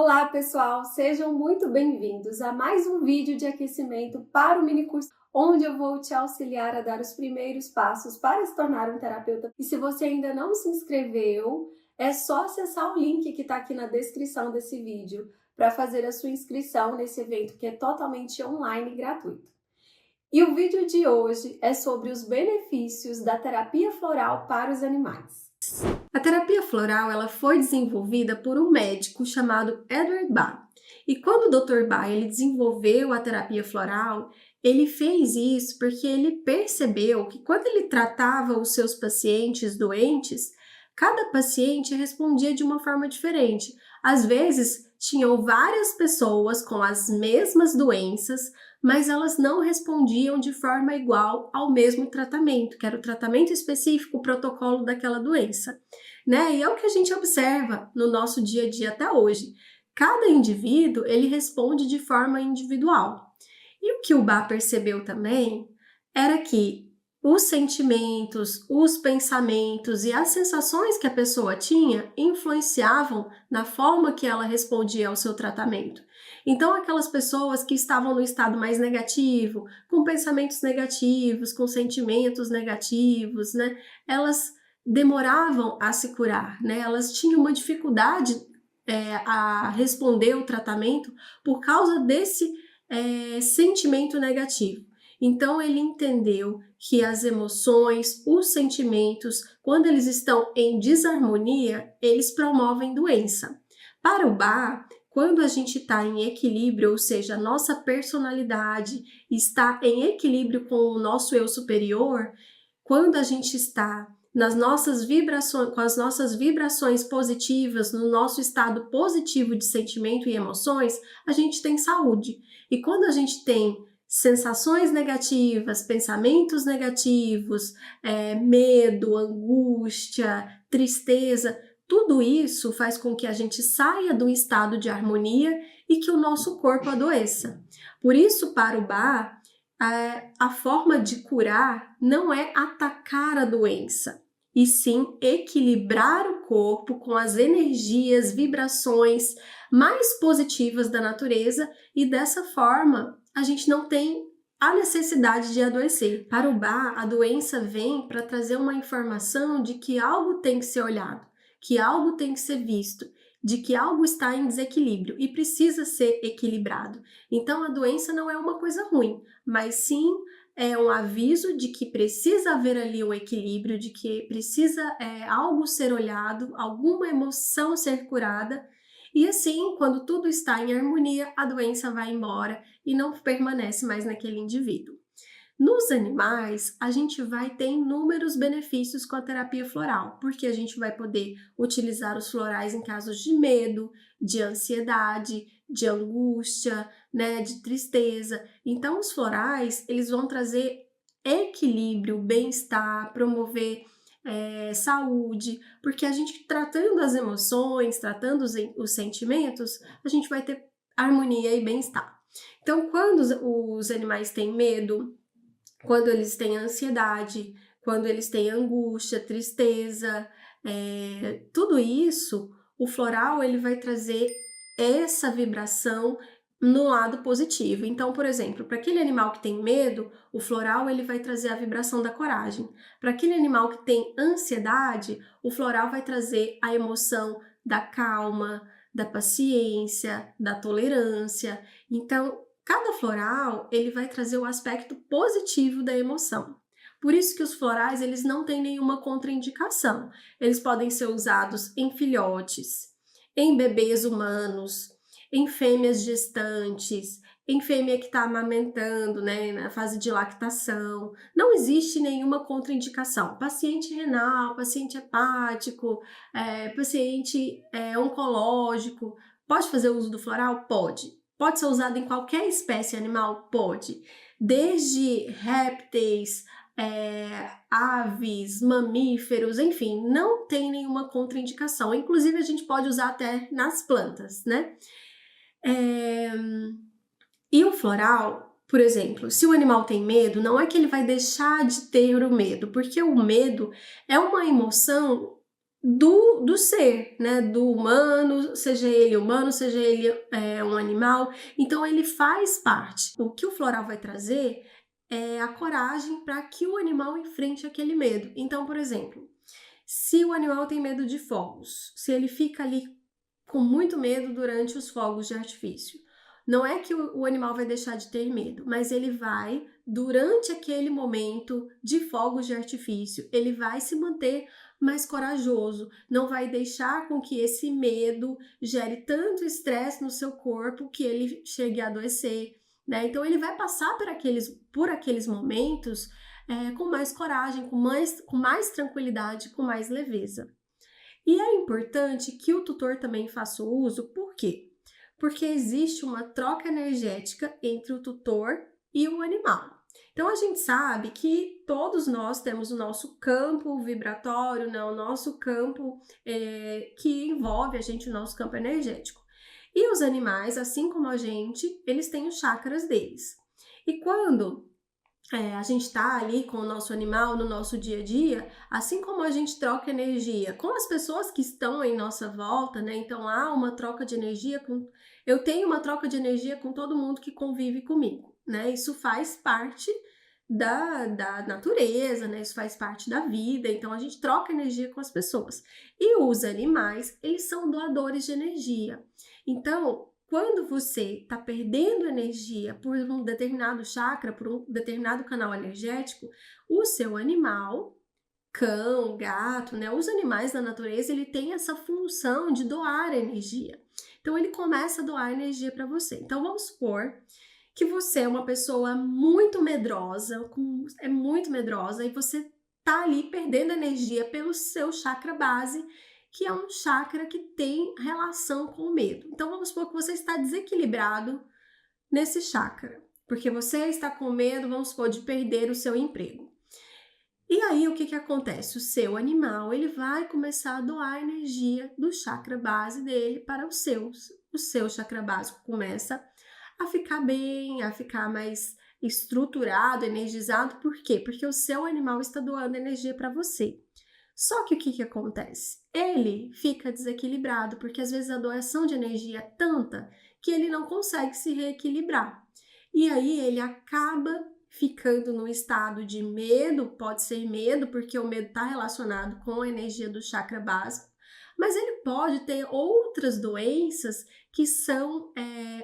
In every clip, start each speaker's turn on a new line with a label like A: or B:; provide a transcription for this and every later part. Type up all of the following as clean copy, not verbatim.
A: Olá pessoal, sejam muito bem-vindos a mais um vídeo de aquecimento para o minicurso, onde eu vou te auxiliar a dar os primeiros passos para se tornar um terapeuta. E se você ainda não se inscreveu, é só acessar o link que está aqui na descrição desse vídeo para fazer a sua inscrição nesse evento que é totalmente online e gratuito. E o vídeo de hoje é sobre os benefícios da terapia floral para os animais. A terapia floral ela foi desenvolvida por um médico chamado Edward Bach. E quando o Dr. Bach ele desenvolveu a terapia floral, ele fez isso porque ele percebeu que quando ele tratava os seus pacientes doentes, cada paciente respondia de uma forma diferente. Às vezes, tinham várias pessoas com as mesmas doenças, mas elas não respondiam de forma igual ao mesmo tratamento, que era o tratamento específico, o protocolo daquela doença, né? E é o que a gente observa no nosso dia a dia até hoje. Cada indivíduo, ele responde de forma individual. E o que o Bach percebeu também era que os sentimentos, os pensamentos e as sensações que a pessoa tinha influenciavam na forma que ela respondia ao seu tratamento. Então, aquelas pessoas que estavam no estado mais negativo, com pensamentos negativos, com sentimentos negativos, né, elas demoravam a se curar, né, elas tinham uma dificuldade a responder o tratamento por causa desse sentimento negativo. Então, ele entendeu que as emoções, os sentimentos, quando eles estão em desarmonia, eles promovem doença. Para o Bach, quando a gente está em equilíbrio, ou seja, a nossa personalidade está em equilíbrio com o nosso eu superior, quando a gente está nas nossas vibrações, com as nossas vibrações positivas, no nosso estado positivo de sentimento e emoções, a gente tem saúde. E quando a gente tem sensações negativas, pensamentos negativos, medo, angústia, tristeza, tudo isso faz com que a gente saia do estado de harmonia e que o nosso corpo adoeça. Por isso, para o Bach, a forma de curar não é atacar a doença, e sim equilibrar o corpo com as energias, vibrações mais positivas da natureza, e dessa forma a gente não tem a necessidade de adoecer. Para o Bach, a doença vem para trazer uma informação de que algo tem que ser olhado, que algo tem que ser visto, de que algo está em desequilíbrio e precisa ser equilibrado. Então, a doença não é uma coisa ruim, mas sim é um aviso de que precisa haver ali um equilíbrio, de que precisa algo ser olhado, alguma emoção ser curada. E assim, quando tudo está em harmonia, a doença vai embora e não permanece mais naquele indivíduo. Nos animais, a gente vai ter inúmeros benefícios com a terapia floral, porque a gente vai poder utilizar os florais em casos de medo, de ansiedade, de angústia, né, de tristeza. Então, os florais, eles vão trazer equilíbrio, bem-estar, promover saúde, porque a gente tratando as emoções, tratando os sentimentos, a gente vai ter harmonia e bem-estar. Então, quando os animais têm medo, quando eles têm ansiedade, quando eles têm angústia, tristeza, tudo isso, o floral ele vai trazer essa vibração no lado positivo. Então, por exemplo, para aquele animal que tem medo, o floral ele vai trazer a vibração da coragem. Para aquele animal que tem ansiedade, o floral vai trazer a emoção da calma, da paciência, da tolerância. Então, cada floral, ele vai trazer o aspecto positivo da emoção. Por isso que os florais, eles não têm nenhuma contraindicação. Eles podem ser usados em filhotes, em bebês humanos, em fêmeas gestantes, em fêmea que está amamentando, né, na fase de lactação. Não existe nenhuma contraindicação. Paciente renal, paciente hepático, paciente oncológico, pode fazer uso do floral? Pode. Pode ser usado em qualquer espécie animal? Pode. Desde répteis, aves, mamíferos, enfim, não tem nenhuma contraindicação. Inclusive, a gente pode usar até nas plantas, né? E o floral, por exemplo, se o animal tem medo, não é que ele vai deixar de ter o medo, porque o medo é uma emoção do ser, né? Do humano, seja ele um animal. Então ele faz parte. O que o floral vai trazer é a coragem para que o animal enfrente aquele medo. Então, por exemplo, se o animal tem medo de fogos, se ele fica ali com muito medo durante os fogos de artifício, não é que o animal vai deixar de ter medo, mas ele vai, durante aquele momento de fogos de artifício, ele vai se manter mais corajoso, não vai deixar com que esse medo gere tanto estresse no seu corpo que ele chegue a adoecer, né? Então ele vai passar por aqueles momentos com mais coragem, com mais tranquilidade, com mais leveza. E é importante que o tutor também faça o uso, por quê? Porque existe uma troca energética entre o tutor e o animal. Então a gente sabe que todos nós temos o nosso campo vibratório, né? O nosso campo que envolve a gente, o nosso campo energético. E os animais, assim como a gente, eles têm os chakras deles. E quando a gente tá ali com o nosso animal no nosso dia a dia, assim como a gente troca energia com as pessoas que estão em nossa volta, né? Então há uma troca de energia eu tenho uma troca de energia com todo mundo que convive comigo, né? Isso faz parte da natureza, né? Isso faz parte da vida, então a gente troca energia com as pessoas. E os animais, eles são doadores de energia. Então, quando você está perdendo energia por um determinado chakra, por um determinado canal energético, o seu animal, cão, gato, né, os animais da natureza, ele tem essa função de doar energia. Então ele começa a doar energia para você. Então vamos supor que você é uma pessoa muito medrosa, é muito medrosa e você tá ali perdendo energia pelo seu chakra base, que é um chakra que tem relação com o medo. Então vamos supor que você está desequilibrado nesse chakra, porque você está com medo, vamos supor, de perder o seu emprego. E aí o que acontece? O seu animal, ele vai começar a doar energia do chakra base dele para o seu chakra básico começa a ficar bem, a ficar mais estruturado, energizado. Por quê? Porque o seu animal está doando energia para você. Só que o que acontece? Ele fica desequilibrado, porque às vezes a doação de energia é tanta que ele não consegue se reequilibrar. E aí ele acaba ficando num estado de medo, pode ser medo, porque o medo está relacionado com a energia do chakra básico, mas ele pode ter outras doenças que são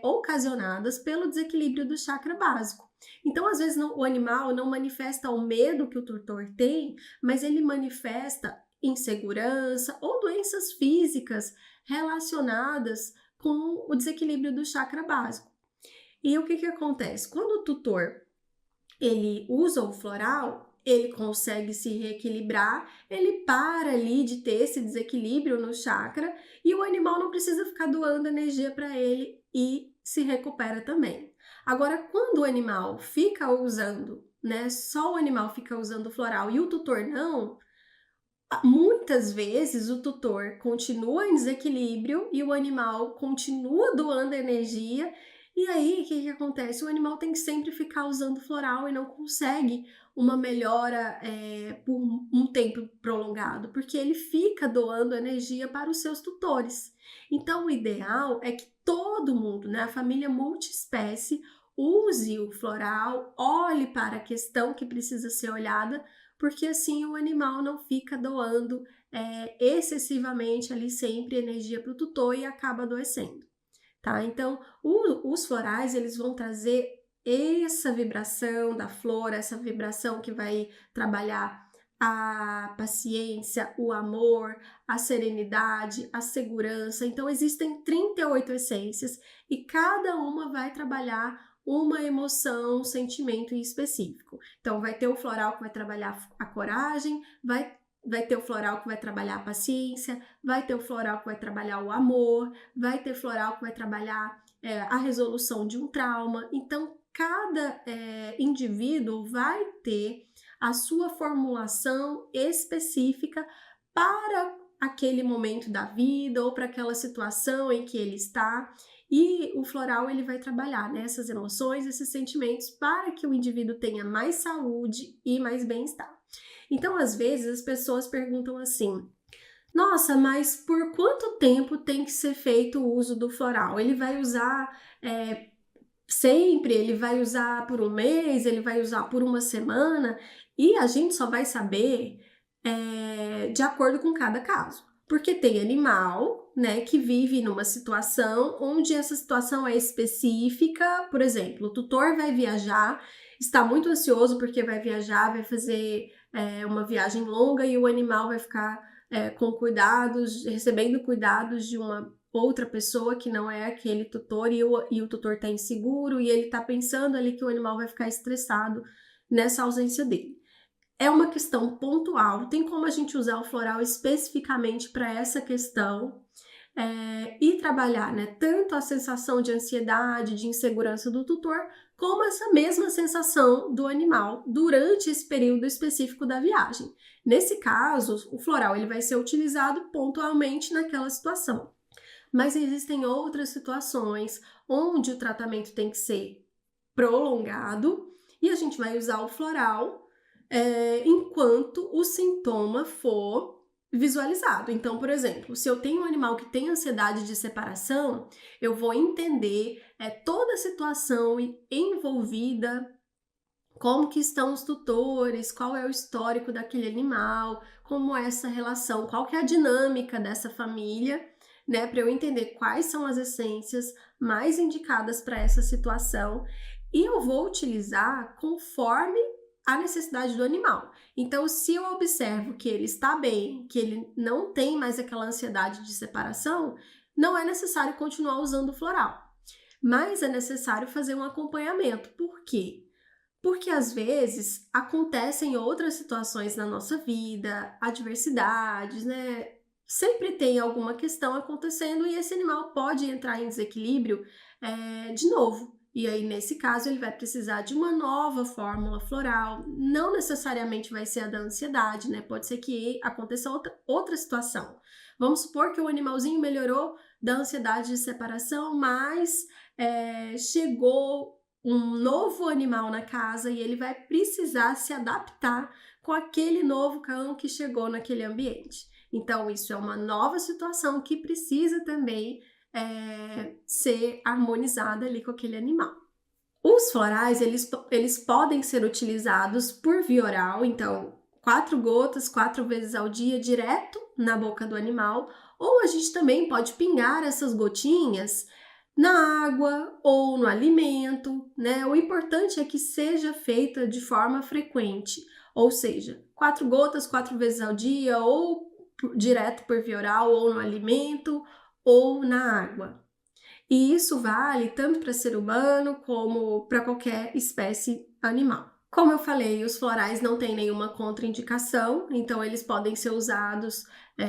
A: ocasionadas pelo desequilíbrio do chakra básico. Então, às vezes, o animal não manifesta o medo que o tutor tem, mas ele manifesta insegurança ou doenças físicas relacionadas com o desequilíbrio do chakra básico. E o que acontece? Quando o tutor ele usa o floral, ele consegue se reequilibrar, ele para ali de ter esse desequilíbrio no chakra e o animal não precisa ficar doando energia para ele e se recupera também. Agora, quando o animal fica usando, né, só o animal fica usando o floral e o tutor não, muitas vezes o tutor continua em desequilíbrio e o animal continua doando energia. E aí, o que acontece? O animal tem que sempre ficar usando floral e não consegue uma melhora por um tempo prolongado, porque ele fica doando energia para os seus tutores. Então, o ideal é que todo mundo, né, a família multiespécie, use o floral, olhe para a questão que precisa ser olhada, porque assim o animal não fica doando excessivamente ali sempre energia para o tutor e acaba adoecendo, tá? Então, os florais, eles vão trazer essa vibração da flor, essa vibração que vai trabalhar a paciência, o amor, a serenidade, a segurança. Então, existem 38 essências e cada uma vai trabalhar uma emoção, um sentimento em específico. Então, vai ter o floral que vai trabalhar a coragem, vai ter o floral que vai trabalhar a paciência, vai ter o floral que vai trabalhar o amor, vai ter floral que vai trabalhar a resolução de um trauma. Então, cada indivíduo vai ter a sua formulação específica para aquele momento da vida ou para aquela situação em que ele está. E o floral ele vai trabalhar nessas emoções, esses sentimentos, para que o indivíduo tenha mais saúde e mais bem-estar. Então, às vezes, as pessoas perguntam assim: Nossa, mas por quanto tempo tem que ser feito o uso do floral? Ele vai usar sempre? Ele vai usar por um mês? Ele vai usar por uma semana? E a gente só vai saber de acordo com cada caso. Porque tem animal, né, que vive numa situação onde essa situação é específica. Por exemplo, o tutor vai viajar, está muito ansioso porque vai viajar, vai fazer uma viagem longa e o animal vai ficar com cuidados, recebendo cuidados de uma outra pessoa que não é aquele tutor e o tutor está inseguro e ele está pensando ali que o animal vai ficar estressado nessa ausência dele. É uma questão pontual, tem como a gente usar o floral especificamente para essa questão e trabalhar, né, tanto a sensação de ansiedade, de insegurança do tutor, como essa mesma sensação do animal durante esse período específico da viagem. Nesse caso, o floral ele vai ser utilizado pontualmente naquela situação. Mas existem outras situações onde o tratamento tem que ser prolongado e a gente vai usar o floral enquanto o sintoma for visualizado. Então, por exemplo, se eu tenho um animal que tem ansiedade de separação, eu vou entender toda a situação envolvida, como que estão os tutores, qual é o histórico daquele animal, como é essa relação, qual que é a dinâmica dessa família, né, para eu entender quais são as essências mais indicadas para essa situação e eu vou utilizar conforme a necessidade do animal. Então, se eu observo que ele está bem, que ele não tem mais aquela ansiedade de separação, não é necessário continuar usando o floral, mas é necessário fazer um acompanhamento. Por quê? Porque às vezes acontecem outras situações na nossa vida, adversidades, né? Sempre tem alguma questão acontecendo e esse animal pode entrar em desequilíbrio de novo. E aí, nesse caso, ele vai precisar de uma nova fórmula floral. Não necessariamente vai ser a da ansiedade, né? Pode ser que aconteça outra situação. Vamos supor que o animalzinho melhorou da ansiedade de separação, mas chegou um novo animal na casa e ele vai precisar se adaptar com aquele novo cão que chegou naquele ambiente. Então, isso é uma nova situação que precisa também ser harmonizada ali com aquele animal. Os florais, eles podem ser utilizados por via oral, então 4 gotas, 4 vezes ao dia, direto na boca do animal, ou a gente também pode pingar essas gotinhas na água ou no alimento, né? O importante é que seja feita de forma frequente, ou seja, 4 gotas, 4 vezes ao dia, ou direto por via oral, ou no alimento, ou na água. E isso vale tanto para ser humano como para qualquer espécie animal. Como eu falei, os florais não têm nenhuma contraindicação, então eles podem ser usados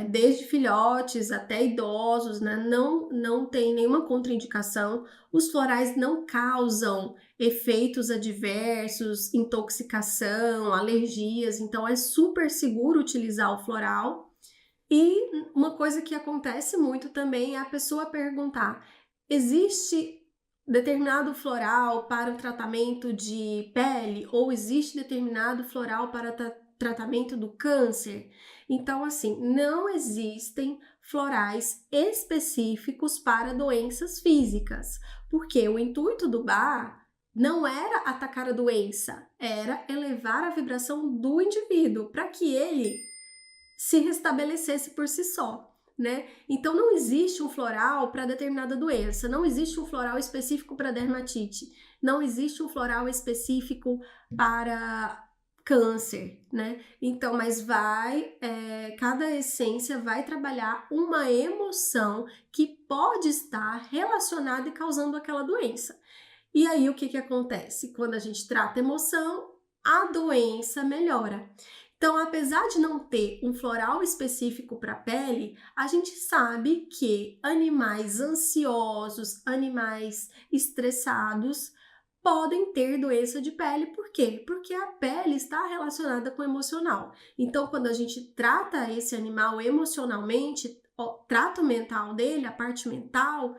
A: desde filhotes até idosos, né? Não tem nenhuma contraindicação. Os florais não causam efeitos adversos, intoxicação, alergias, então é super seguro utilizar o floral. E uma coisa que acontece muito também é a pessoa perguntar: existe determinado floral para o tratamento de pele ou existe determinado floral para tratamento do câncer? Então, assim, não existem florais específicos para doenças físicas, porque o intuito do bar não era atacar a doença, era elevar a vibração do indivíduo para que ele se restabelecesse por si só, né? Então não existe um floral para determinada doença, não existe um floral específico para dermatite, não existe um floral específico para câncer, né? Então, mas cada essência vai trabalhar uma emoção que pode estar relacionada e causando aquela doença. E aí o que acontece? Quando a gente trata a emoção, a doença melhora. Então, apesar de não ter um floral específico para pele, a gente sabe que animais ansiosos, animais estressados, podem ter doença de pele. Por quê? Porque a pele está relacionada com o emocional. Então, quando a gente trata esse animal emocionalmente, trata o mental dele, a parte mental,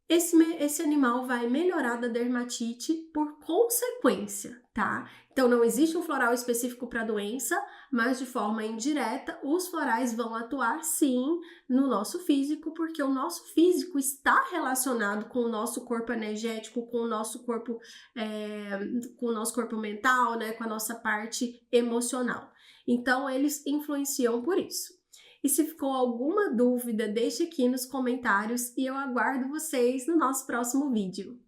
A: esse animal vai melhorar da dermatite por consequência, tá? Então não existe um floral específico para a doença, mas de forma indireta, os florais vão atuar sim no nosso físico, porque o nosso físico está relacionado com o nosso corpo energético, com o nosso corpo, com o nosso corpo mental, né? Com a nossa parte emocional. Então eles influenciam por isso. E se ficou alguma dúvida, deixe aqui nos comentários e eu aguardo vocês no nosso próximo vídeo.